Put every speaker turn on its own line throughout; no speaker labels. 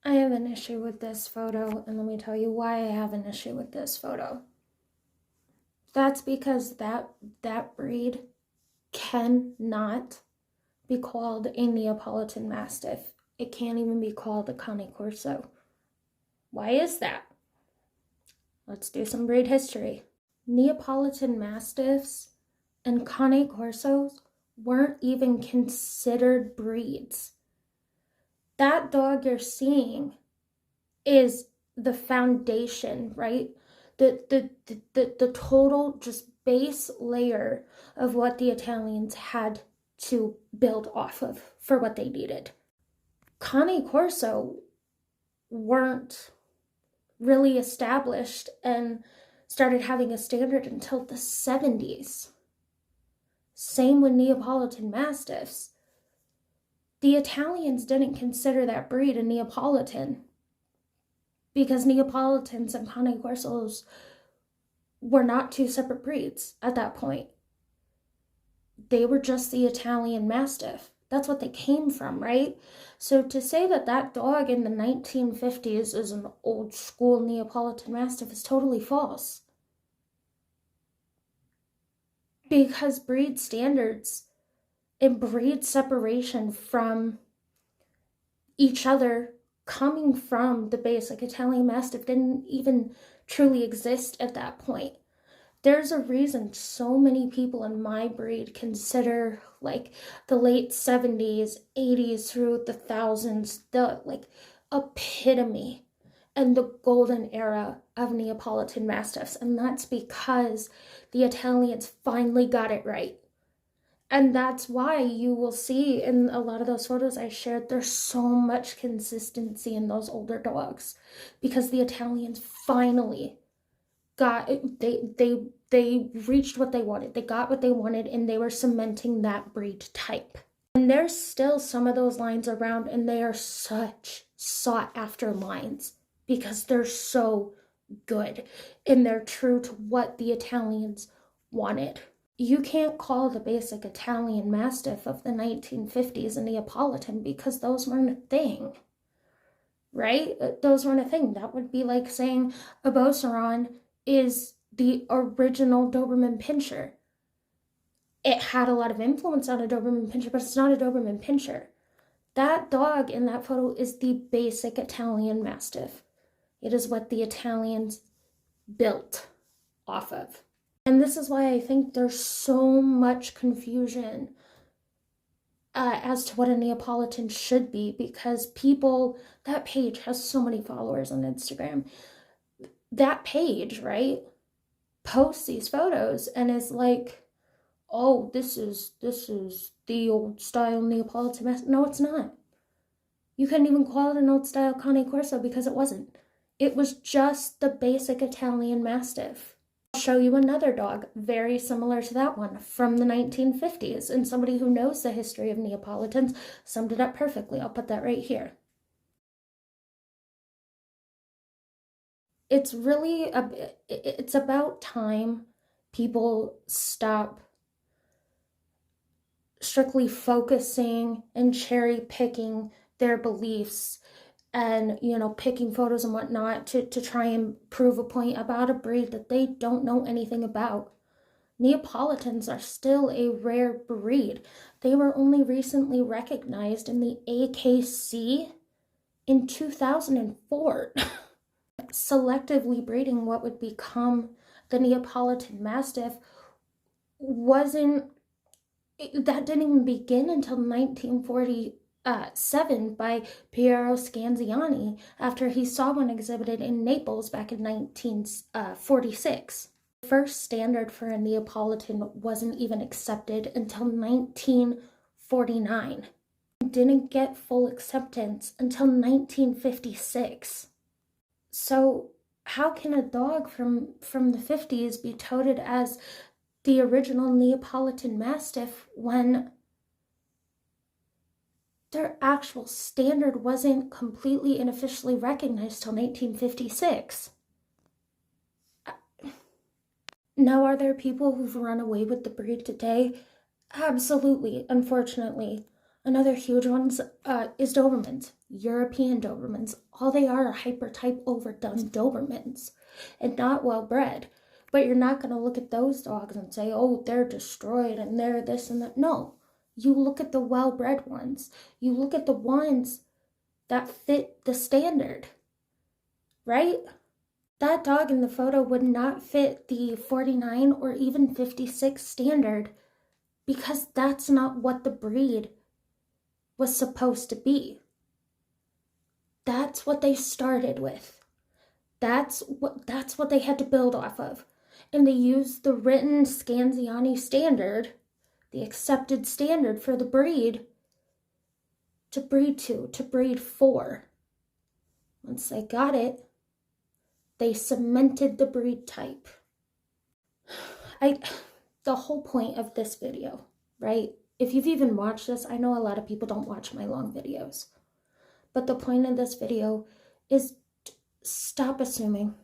I have an issue with this photo, and let me tell you why I have an issue with this photo. That's because that breed cannot be called a Neapolitan Mastiff. It can't even be called a Cane Corso. Why is that? Let's do some breed history. Neapolitan Mastiffs and Cane Corsos weren't even considered breeds. That dog you're seeing is the foundation, right? The total just base layer of what the Italians had to build off of for what they needed. Cane Corso weren't really established and started having a standard until the 70s. Same with Neapolitan Mastiffs. The Italians didn't consider that breed a Neapolitan because Neapolitans and Cane Corsos were not two separate breeds at that point. They were just the Italian Mastiff. That's what they came from, right? So to say that that dog in the 1950s is an old school Neapolitan Mastiff is totally false. Because breed standards and breed separation from each other coming from the basic Italian Mastiff didn't even truly exist at that point. There's a reason so many people in my breed consider like the late 70s, 80s through the thousands, the like epitome and the golden era of Neapolitan Mastiffs. And that's because the Italians finally got it right. And that's why you will see in a lot of those photos I shared, there's so much consistency in those older dogs because the Italians finally got they reached what they wanted. They got what they wanted and they were cementing that breed type. And there's still some of those lines around and they are such sought after lines because they're so good and they're true to what the Italians wanted. You can't call the basic Italian Mastiff of the 1950s a Neapolitan because those weren't a thing, right? Those weren't a thing. That would be like saying a Beauceron is the original Doberman Pinscher. It had a lot of influence on a Doberman Pinscher, but it's not a Doberman Pinscher. That dog in that photo is the basic Italian Mastiff. It is what the Italians built off of. And this is why I think there's so much confusion as to what a Neapolitan should be, because people, that page has so many followers on Instagram. That page, right, posts these photos and is like, oh, this is the old style Neapolitan Mastiff. No, it's not. You couldn't even call it an old style Cane Corso because it wasn't. It was just the basic Italian Mastiff. I'll show you another dog very similar to that one from the 1950s, and somebody who knows the history of Neapolitans summed it up perfectly. I'll put that right here. It's really it's about time people stop strictly focusing and cherry picking their beliefs and, you know, picking photos and whatnot to try and prove a point about a breed that they don't know anything about. Neapolitans are still a rare breed. They were only recently recognized in the AKC in 2004. Selectively breeding what would become the Neapolitan Mastiff that didn't even begin until 1947 by Piero Scanziani after he saw one exhibited in Naples back in 1946. The first standard for a Neapolitan wasn't even accepted until 1949. It didn't get full acceptance until 1956. So how can a dog from the 50s be touted as the original Neapolitan Mastiff when their actual standard wasn't completely and officially recognized till 1956? Now, are there people who've run away with the breed today? Absolutely, unfortunately. Another huge one is Dobermans, European Dobermans. All they are hyper-type overdone Dobermans and not well-bred. But you're not going to look at those dogs and say, oh, they're destroyed and they're this and that. No, you look at the well-bred ones. You look at the ones that fit the standard, right? That dog in the photo would not fit the 49 or even 56 standard because that's not what the breed was supposed to be. That's what they started with. That's what they had to build off of. And they used the written Scanziani standard, the accepted standard for the breed, to breed for. Once they got it, they cemented the breed type. The whole point of this video, right? If you've even watched this, I know a lot of people don't watch my long videos. But the point of this video is stop assuming.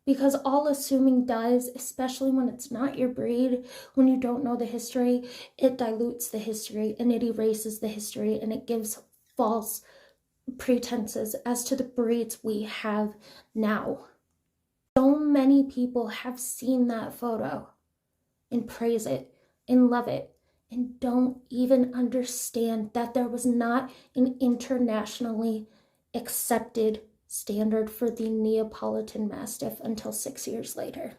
Because all assuming does, especially when it's not your breed, when you don't know the history, it dilutes the history and it erases the history and it gives false pretenses as to the breeds we have now. So many people have seen that photo and praise it and love it and don't even understand that there was not an internationally accepted standard for the Neapolitan Mastiff until 6 years later.